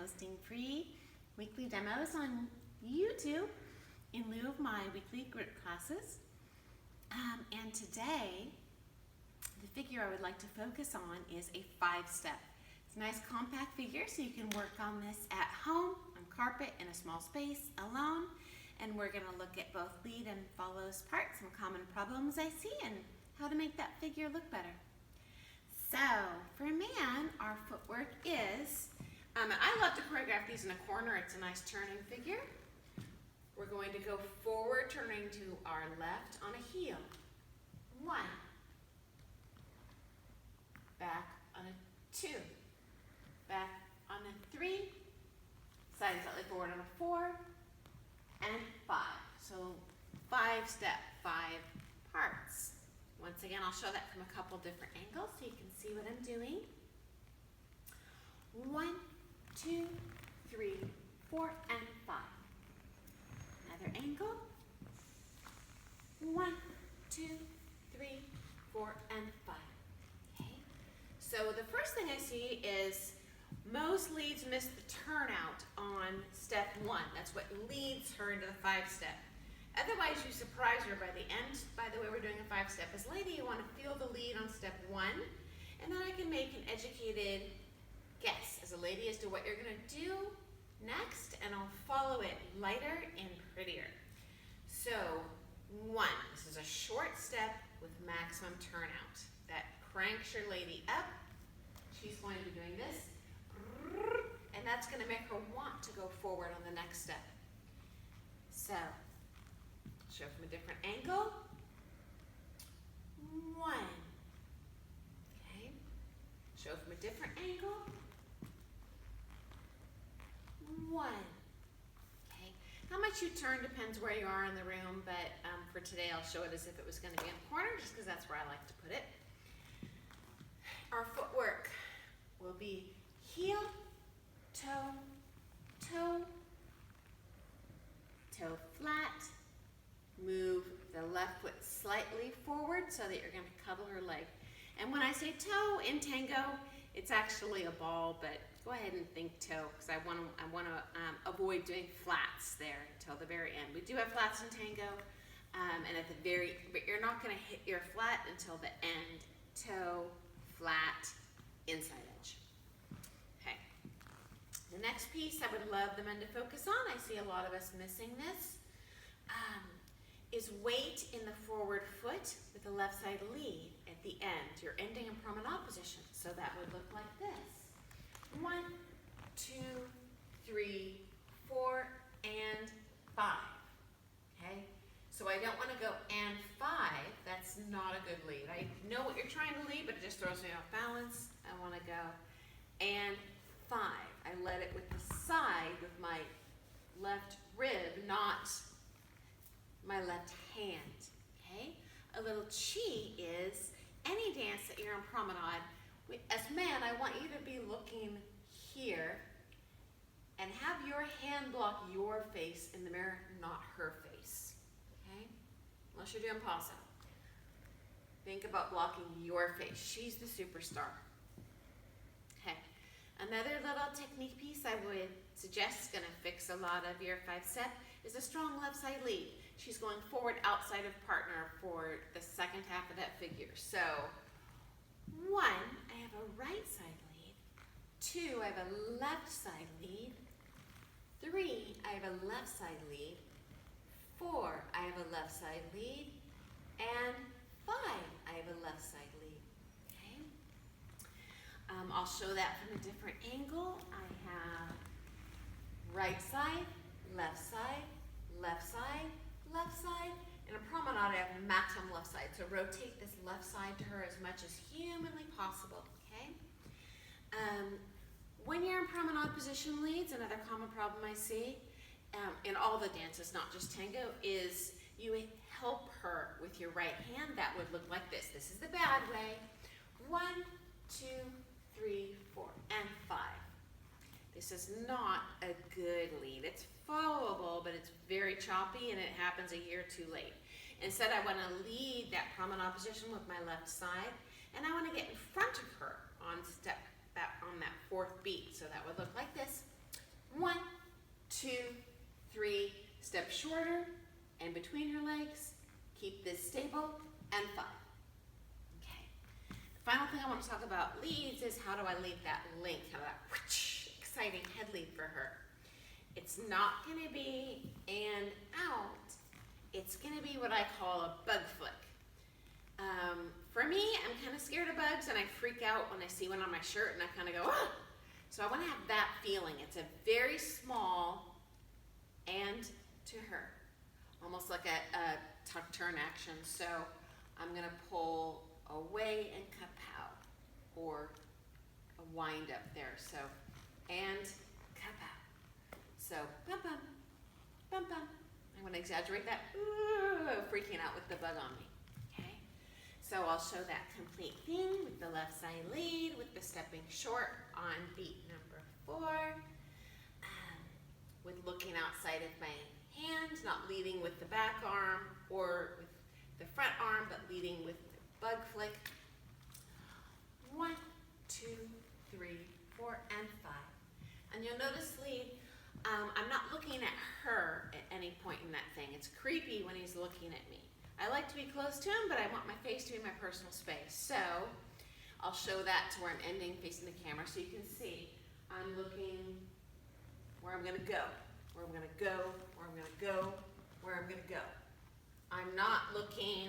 posting free weekly demos on YouTube in lieu of my weekly group classes. And today, the figure I would like to focus on is a 5-step. It's a nice compact figure, so you can work on this at home, on carpet, in a small space, alone. And we're going to look at both lead and follows parts, some common problems I see, and how to make that figure look better. So, for a man, our footwork is, and I love to choreograph these in a corner. It's a nice turning figure. We're going to go forward, turning to our left on a heel. 1. Back on a 2. Back on a 3. Side slightly forward on a 4. And 5. So 5-step, 5 parts. Once again, I'll show that from a couple different angles so you can see what I'm doing. 1, 2, 3, 4, and 5. Another angle. 1, 2, 3, 4, and 5. Okay. So the first thing I see is most leads miss the turnout on step 1. That's what leads her into the 5-step. Otherwise, you surprise her by the end. By the way, we're doing a 5-step. As a lady, you want to feel the lead on step 1, and then I can make an educated guess as a lady as to what you're going to do next, and I'll follow it lighter and prettier. So, 1. This is a short step with maximum turnout. That cranks your lady up. She's going to be doing this. And that's going to make her want to go forward on the next step. So, show from a different angle. 1. Okay. Show from a different angle. 1. Okay. How much you turn depends where you are in the room, but for today I'll show it as if it was going to be in the corner, just because that's where I like to put it. Our footwork will be heel, toe, toe, toe flat. Move the left foot slightly forward so that you're going to cuddle her leg. And when I say toe in tango, it's actually a ball, but go ahead and think toe, because I want to avoid doing flats there until the very end. We do have flats in tango, and at the very, but you're not going to hit your flat until the end. Toe, flat, inside edge. Okay. The next piece I would love the men to focus on, I see a lot of us missing this, is weight in the forward foot with the left side lead at the end. You're ending in promenade position, so that would look like this. 1, 2, 3, 4, and 5. Okay? So I don't want to go and 5. That's not a good lead. I know what you're trying to lead, but it just throws me off balance. I want to go and 5. I let it with the side with my left rib, not my left hand. Okay? A little cheat is any dance that you're in promenade, as men, I want you to be looking here and have your hand block your face in the mirror, not her face. Okay? Unless you're doing paso. Think about blocking your face. She's the superstar. Okay. Another little technique piece I would suggest is going to fix a lot of your 5-step is a strong left side lead. She's going forward outside of partner for the second half of that figure. So, 1, I have a right side lead. 2, I have a left side lead. 3, I have a left side lead. 4, I have a left side lead. And 5, I have a left side lead. Okay? I'll show that from a different angle. I have right side, left side, left side, left side. In a promenade, I have maximum left side. So rotate this left side to her as much as humanly possible, okay? When you're in promenade position leads, another common problem I see in all the dances, not just tango, is you help her with your right hand. That would look like this. This is the bad way. 1, 2, 3, 4, and 5. This is not a good lead. It's followable, but it's very choppy, and it happens a year too late. Instead, I want to lead that promenade position with my left side, and I want to get in front of her on that 4th beat. So that would look like this. shorter and between her legs. Keep this stable, and 5. Okay. The final thing I want to talk about leads is how do I lead that link, how that exciting head lead for her. It's not going to be and out. It's going to be what I call a bug flick. For me, I'm kind of scared of bugs and I freak out when I see one on my shirt and I kind of go, ah! So I want to have that feeling. It's a very small and to her, almost like a tuck turn action. So I'm going to pull away and kapow, or a wind up there. So, and kapow. So, bum bum, bum bum. I'm going to exaggerate that, freaking out with the bug on me. So I'll show that complete thing with the left side lead, with the stepping short on beat number 4, with looking outside of my hands, not leading with the back arm or with the front arm, but leading with the bug flick. 1, 2, 3, 4, and 5. And you'll notice lead, I'm not looking at her at any point in that thing. It's creepy when he's looking at me. I like to be close to him, but I want my face to be my personal space. So I'll show that to where I'm ending facing the camera so you can see I'm looking where I'm going to go, where I'm going to go, where I'm going to go, where I'm going to go. I'm not looking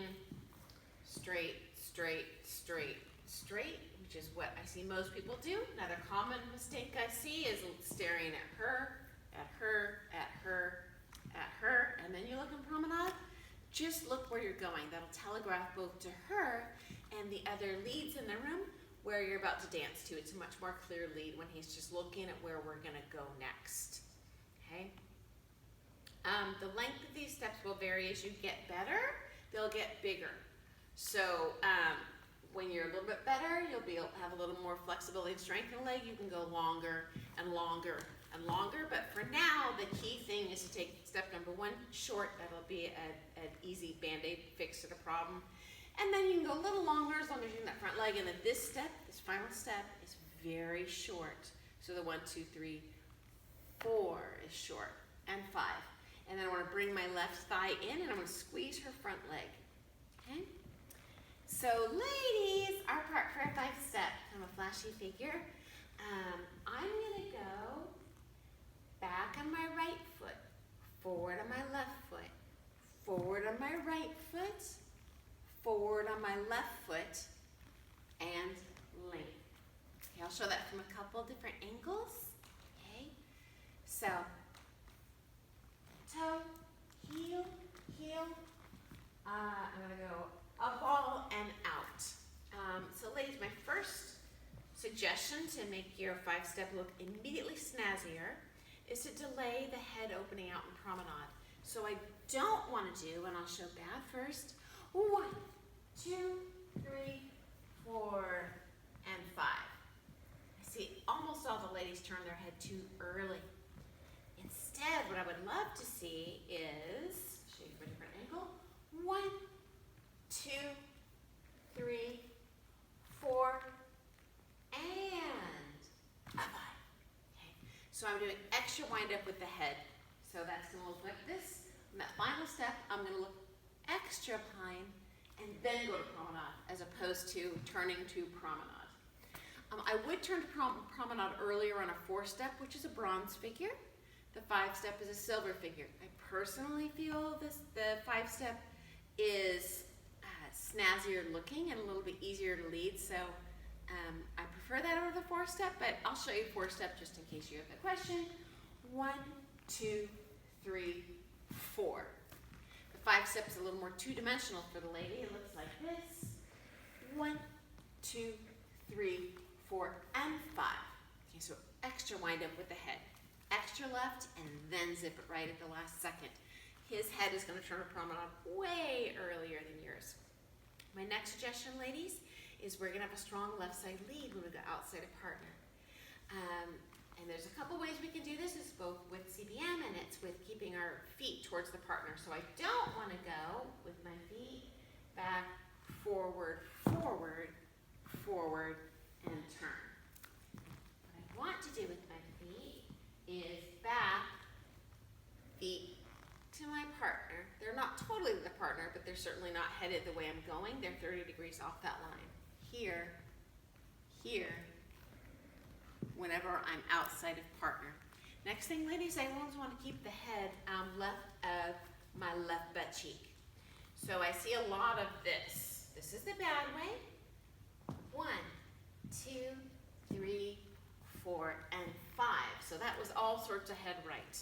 straight, straight, straight, straight, which is what I see most people do. Another common mistake I see is staring at her, at her, at her, at her, and then you look in promenade. Just look where you're going. That'll telegraph both to her and the other leads in the room where you're about to dance to. It's a much more clear lead when he's just looking at where we're going to go next. Okay? The length of these steps will vary as you get better. They'll get bigger. So when you're a little bit better, you'll be able to have a little more flexibility and strength in the leg. You can go longer and longer and longer, but for now, the key thing is to take step number 1 short. That'll be an easy band-aid fix to the problem. And then you can go a little longer as long as you're in that front leg. And then this step, this final step, is very short. So the 1, 2, 3, 4 is short, and 5. And then I want to bring my left thigh in, and I'm going to squeeze her front leg. Okay? So ladies, our part for a 5-step. I'm a flashy figure. I'm going to go back on my right foot, forward on my left foot, forward on my right foot, forward on my left foot, and length. Okay, I'll show that from a couple different angles. Okay, so toe, heel, heel. I'm going to go a ball and out. So ladies, my first suggestion to make your 5-step look immediately snazzier is to delay the head opening out in promenade. So I don't want to do, and I'll show bad first, 1, 2, 3, 4, and 5. I see almost all the ladies turn their head too early. Instead, what I would love to see is, show you from a different angle, 1, 2, 3, 4, and a 5. Okay. So I'm doing extra wind up with the head. So that's going to look like this. On that final step, I'm going to look extra pine and then go to promenade, as opposed to turning to promenade. I would turn to promenade earlier on a 4-step, which is a bronze figure. The 5-step is a silver figure. I personally feel the 5-step is snazzier looking and a little bit easier to lead, so I prefer that over the 4-step, but I'll show you 4-step just in case you have the question. 1, 2, 3, 4. The 5-step is a little more 2-dimensional for the lady. It looks like this. 1, 2, 3, 4, and 5. Okay, so extra wind up with the head. Extra left, and then zip it right at the last second. His head is going to turn to promenade way earlier than yours. My next suggestion, ladies, is we're going to have a strong left side lead when we go outside a partner. And there's a couple ways we can do this. It's both with CBM and it's with keeping our feet towards the partner. So I don't want to go with my feet back, forward, forward, forward, and turn. What I want to do with my feet is back, feet to my not totally the partner, but they're certainly not headed the way I'm going. They're 30 degrees off that line. Here, here, whenever I'm outside of partner. Next thing, ladies, I always want to keep the head left of my left butt cheek. So I see a lot of this. This is the bad way. 1, 2, 3, 4, and 5. So that was all sorts of head right.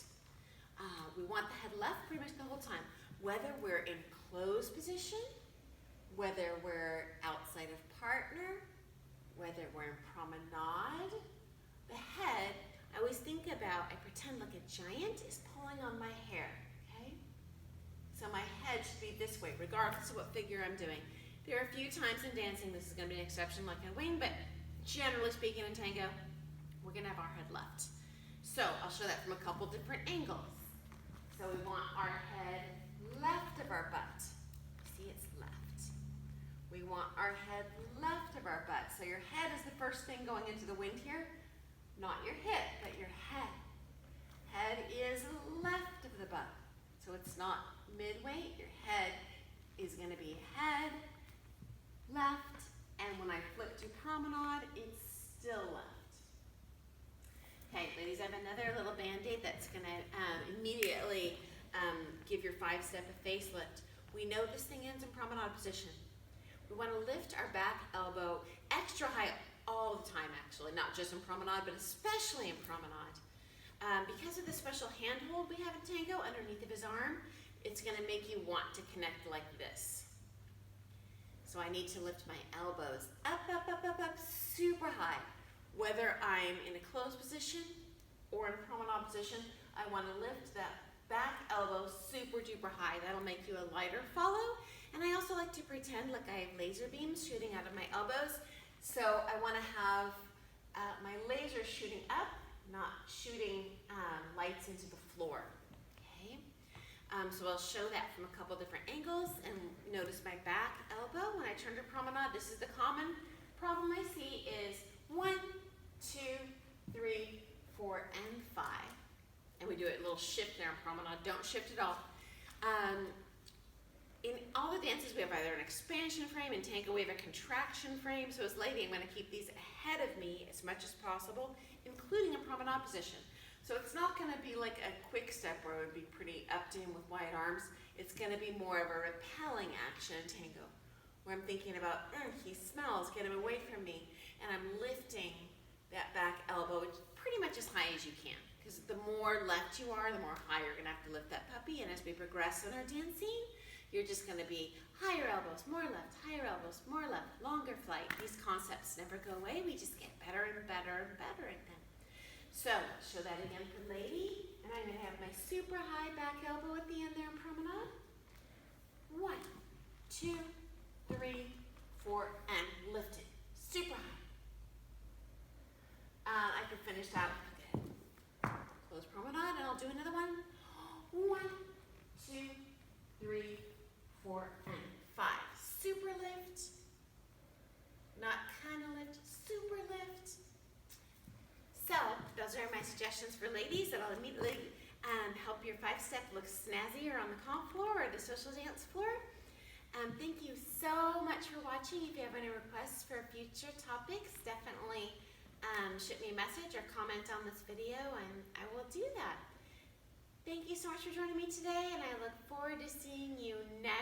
We want the head left pretty much the whole time. Whether we're in closed position, whether we're outside of partner, whether we're in promenade, the head, I always think about, I pretend like a giant is pulling on my hair, okay? So my head should be this way, regardless of what figure I'm doing. There are a few times in dancing, this is gonna be an exception like a wing, but generally speaking in tango, we're gonna have our head left. So I'll show that from a couple different angles. So we want our head left of our butt. See, it's left. We want our head left of our butt. So your head is the first thing going into the wind here. Not your hip, but your head. Head is left of the butt. So it's not mid-weight. Your head is going to be head, left, and when I flip to promenade, it's still left. Okay, ladies, I have another little band-aid that's going to immediately give your 5-step a facelift. We know this thing ends in promenade position. We want to lift our back elbow extra high all the time, actually, not just in promenade, but especially in promenade. Because of the special handhold we have in tango underneath of his arm, it's going to make you want to connect like this. So I need to lift my elbows up, up, up, up, up, super high. Whether I'm in a closed position or in a promenade position, I want to lift that back elbow super duper high. That'll make you a lighter follow. And I also like to pretend like I have laser beams shooting out of my elbows. So I want to have my laser shooting up, not shooting lights into the floor. Okay. So I'll show that from a couple different angles, and notice my back elbow. When I turn to promenade, this is the common problem I see is 1, 2, 3, 4, and 5. And we do it a little shift there in promenade. Don't shift at all. In all the dances, we have either an expansion frame. In tango, we have a contraction frame. So as lady, I'm going to keep these ahead of me as much as possible, including a promenade position. So it's not going to be like a quick step where it would be pretty up to him with wide arms. It's going to be more of a repelling action in tango, where I'm thinking about, he smells, get him away from me. And I'm lifting that back elbow pretty much as high as you can. Because the more left you are, the more high you're going to have to lift that puppy. And as we progress in our dancing, you're just going to be higher elbows, more left, longer flight. These concepts never go away. We just get better and better and better at them. So, show that again for lady. And I'm going to have my super high back elbow at the end there in promenade. 1, 2, 3, 4, and lift it. Super high. I can finish that. Close promenade, and I'll do another one. 1, 2, 3, 4, and 5. Super lift. Not kind of lift, super lift. So, those are my suggestions for ladies that'll immediately help your 5-step look snazzier on the comp floor or the social dance floor. Thank you so much for watching. If you have any requests for future topics, definitely shoot me a message or comment on this video, and I will do that. Thank you so much for joining me today, and I look forward to seeing you next